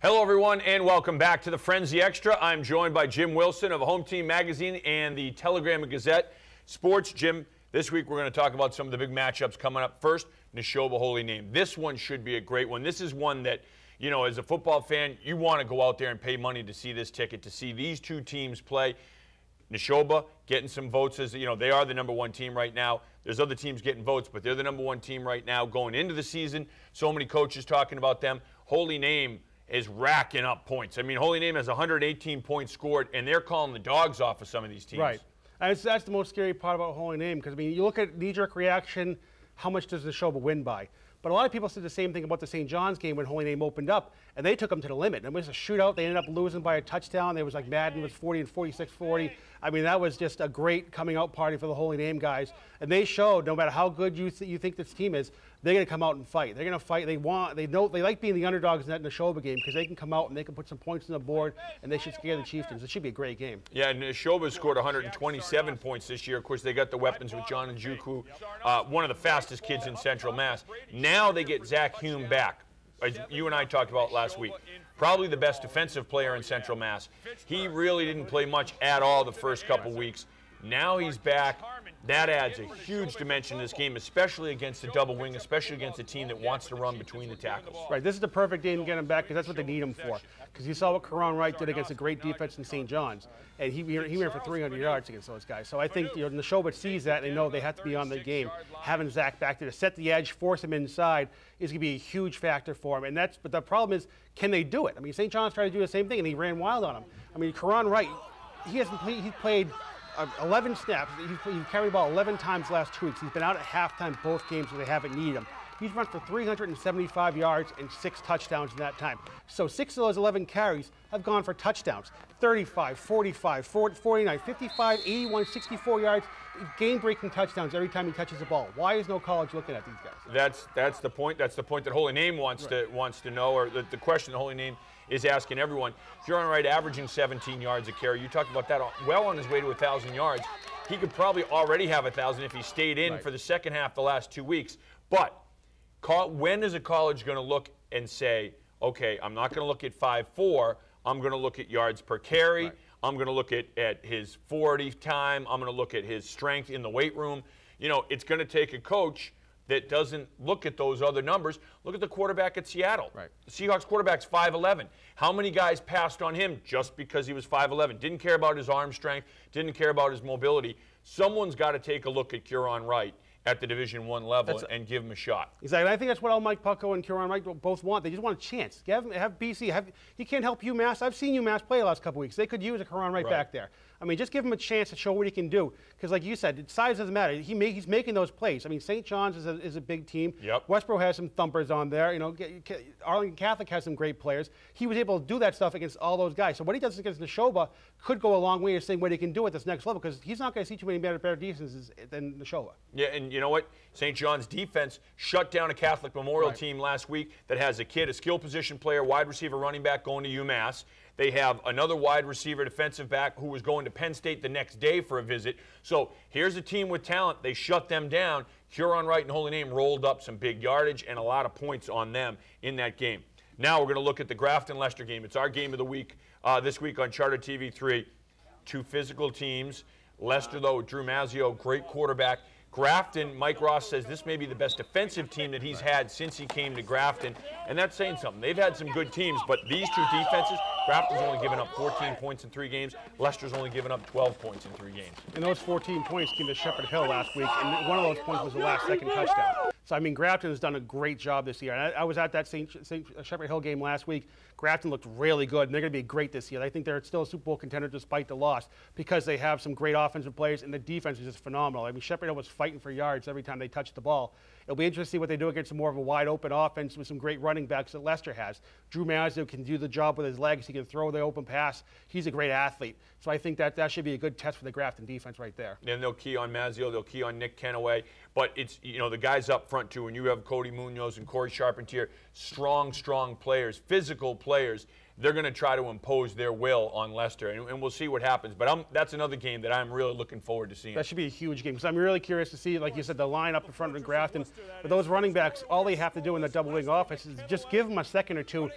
Hello, everyone, and welcome back to the Frenzy Extra. I'm joined by Jim Wilson of Home Team Magazine and the Telegram and Gazette Sports. Jim, this week we're going to talk about some of the big matchups coming up. First, Neshoba Holy Name. This one should be a great one. This is one that, you know, as a football fan, you want to go out there and pay money to see this ticket, to see these two teams play. Neshoba getting some votes as, you know, they are the #1 team right now. There's other teams getting votes, but they're the #1 team right now going into the season. So many coaches talking about them. Holy Name is racking up points. I mean, Holy Name has 118 points scored, and they're calling the dogs off of some of these teams. Right. And that's the most scary part about Holy Name, because, I mean, you look at knee-jerk reaction, how much does Neshoba win by? But a lot of people said the same thing about the St. John's game when Holy Name opened up, and they took them to the limit. And it was a shootout. They ended up losing by a touchdown. It was like Madden was 40 and 46-40. I mean, that was just a great coming-out party for the Holy Name guys. And they showed, no matter how good you think this team is, they're going to come out and fight. They're going to fight. They like being the underdogs in that Neshoba game because they can come out and they can put some points on the board, and they should scare the Chieftains. It should be a great game. Yeah, and Neshoba scored 127 points this year. Of course, they got the weapons with John Njoku, one of the fastest kids in Central Mass. Now they get Zach Hume back, as you and I talked about last week. Probably the best defensive player in Central Mass. He really didn't play much at all the first couple weeks. Now he's back. That adds a huge dimension to this game, especially against a double wing, especially against a team that wants to run between the tackles. Right, this is the perfect game to get him back because that's what they need him for. Because you saw what Karan Wright did against a great defense in St. John's, and he ran for 300 yards against those guys. So I think, you know, Neshoba sees that, and they know they have to be on the game. Having Zach back there to set the edge, force him inside is going to be a huge factor for him. But the problem is, can they do it? I mean, St. John's tried to do the same thing, and he ran wild on him. I mean, Karan Wright, he's played 11 snaps. He carried the ball 11 times the last 2 weeks. He's been out at halftime both games where they haven't needed him. He's run for 375 yards and 6 touchdowns in that time. So 6 of those 11 carries have gone for touchdowns. 35, 45, 49, 55, 81, 64 yards, game-breaking touchdowns every time he touches the ball. Why is no college looking at these guys? That's the point. That's the point that Holy Name wants to know, or the question that Holy Name is asking everyone. Huron Wright averaging 17 yards a carry. You talked about that, well on his way to 1,000 yards. He could probably already have 1,000 if he stayed in for the second half the last 2 weeks. But when is a college going to look and say, okay, I'm not going to look at 5.4, I'm going to look at yards per carry, I'm going to look at his 40 time, I'm going to look at his strength in the weight room. You know, it's going to take a coach that doesn't look at those other numbers. Look at the quarterback at Seattle. Right. The Seahawks quarterback's 5'11". How many guys passed on him just because he was 5'11"? Didn't care about his arm strength, didn't care about his mobility. Someone's got to take a look at Huron Wright at the Division I level and give him a shot. Exactly. I think that's what all Mike Pucko and Huron Wright both want. They just want a chance. Have BC. He can't help UMass. I've seen UMass play the last couple weeks. They could use a Huron Wright back there. I mean, just give him a chance to show what he can do. Because, like you said, size doesn't matter. He's making those plays. I mean, St. John's is a big team. Yep. Westboro has some thumpers on there. You know, Arlington Catholic has some great players. He was able to do that stuff against all those guys. So what he does against Neshoba could go a long way of saying what he can do at this next level. Because he's not going to see too many better defenses than Neshoba. Yeah, and you know what? St. John's defense shut down a Catholic Memorial team last week that has a skill position player, wide receiver, running back going to UMass. They have another wide receiver, defensive back, who was going to Penn State the next day for a visit. So here's a team with talent. They shut them down. Huron Wright and Holy Name rolled up some big yardage and a lot of points on them in that game. Now we're going to look at the Grafton-Leicester game. It's our game of the week this week on Charter TV3. Two physical teams. Leicester, though, Drew Mazzio, great quarterback. Grafton, Mike Ross says this may be the best defensive team that he's had since he came to Grafton, and that's saying something. They've had some good teams, but these two defenses, Grafton's only given up 14 points in 3 games. Leicester's only given up 12 points in 3 games. And those 14 points came to Shepherd Hill last week, and one of those points was the last second touchdown. So, I mean, Grafton has done a great job this year. And I was at that St. Shepherd Hill game last week. Grafton looked really good, and they're going to be great this year. I think they're still a Super Bowl contender despite the loss because they have some great offensive players, and the defense is just phenomenal. I mean, Shepherd Hill was fighting for yards every time they touched the ball. It'll be interesting to see what they do against more of a wide-open offense with some great running backs that Leicester has. Drew Mazzio can do the job with his legs. He can throw the open pass. He's a great athlete. So I think that should be a good test for the Grafton defense right there. And they'll key on Mazzio. They'll key on Nick Kenaway. But it's, you know, the guys up front, too. When you have Cody Munoz and Corey Charpentier, strong players, physical players. They're going to try to impose their will on Leicester, and we'll see what happens. But that's another game that I'm really looking forward to seeing. That should be a huge game, because I'm really curious to see, like you said, the line up in front of Grafton. But those running backs, all they have to do in the double wing offense is just give them a second or two,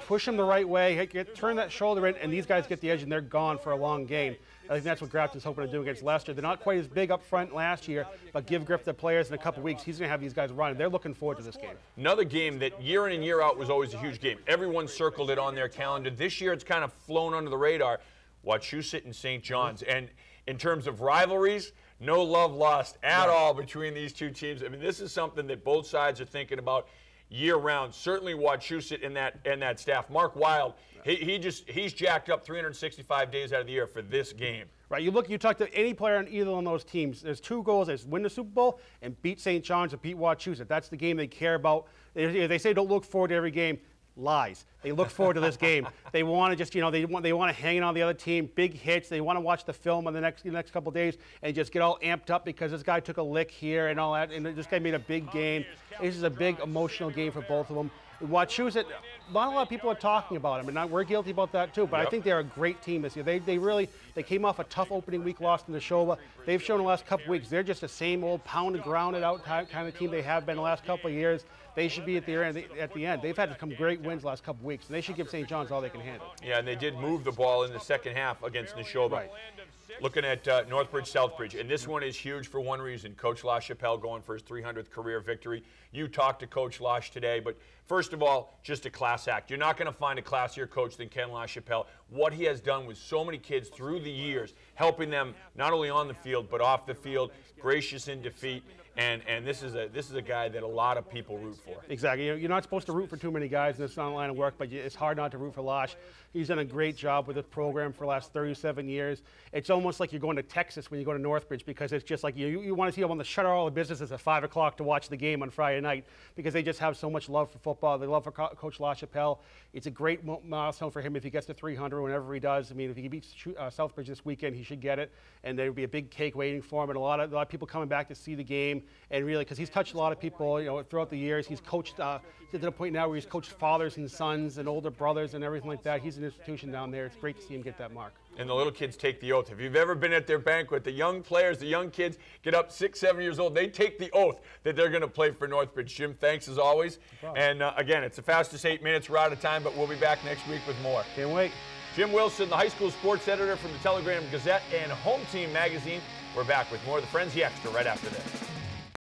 push them the right way, turn that shoulder in, and these guys get the edge, and they're gone for a long game. I think that's what Grafton's hoping to do against Leicester. They're not quite as big up front last year, but give Griff the players in a couple weeks. He's going to have these guys running. They're looking forward to this game. Another game that year in and year out was always a huge game. Everyone circled it on their calendar. This year it's kind of flown under the radar. Wachusett and St. John's. And in terms of rivalries, no love lost at all between these two teams. I mean, this is something that both sides are thinking about year-round. Certainly Wachusett and that staff. Mark Wild, he's jacked up 365 days out of the year for this game. Right, you talk to any player on either of those teams, there's two goals: there's win the Super Bowl and beat St. John's or beat Wachusett. That's the game they care about. They say don't look forward to every game. Lies. They look forward to this game. They want to just, they want to hang on the other team, big hits. They want to watch the film on the next couple of days and just get all amped up because this guy took a lick here and all that, and this guy made a big game. This is a big emotional game for both of them. Wachusett, not a lot of people are talking about them, and we're guilty about that too, but I think they're a great team this year. They came off a tough opening week loss in the Neshoba. They've shown the last couple of weeks they're just the same old pounded, grounded out kind of team they have been the last couple of years. They should be at the end. They've had some great wins the last couple of weeks, and they should give St. John's all they can handle. Yeah, and they did move the ball in the second half against Neshoba. Right. Looking at Northbridge, Southbridge, and this one is huge for one reason. Coach LaChapelle going for his 300th career victory. You talked to Coach Losh today, but first of all, just a class act. You're not going to find a classier coach than Ken LaChapelle. What he has done with so many kids through the years, helping them not only on the field but off the field, gracious in defeat. And this is a guy that a lot of people root for. Exactly. You're not supposed to root for too many guys in this line of work, but it's hard not to root for Losh. He's done a great job with this program for the last 37 years. It's almost like you're going to Texas when you go to Northbridge, because it's just like you want to see them to shutter all the businesses at 5 o'clock to watch the game on Friday night, because they just have so much love for football. They love for Coach LaChapelle. It's a great milestone for him if he gets to 300 whenever he does. I mean, if he beats Southbridge this weekend, he should get it, and there would be a big cake waiting for him, and a lot of people coming back to see the game. And really, because he's touched a lot of people, throughout the years. He's coached to the point now where he's coached fathers and sons and older brothers and everything like that. He's an institution down there. It's great to see him get that mark. And the little kids take the oath. If you've ever been at their banquet, the young players, the young kids get up 6, 7 years old. They take the oath that they're going to play for Northbridge. Jim, thanks as always. No and again, it's the fastest 8 minutes. We're out of time, but we'll be back next week with more. Can't wait. Jim Wilson, the high school sports editor from the Telegram Gazette and Home Team Magazine. We're back with more of the Frenzy Extra right after this.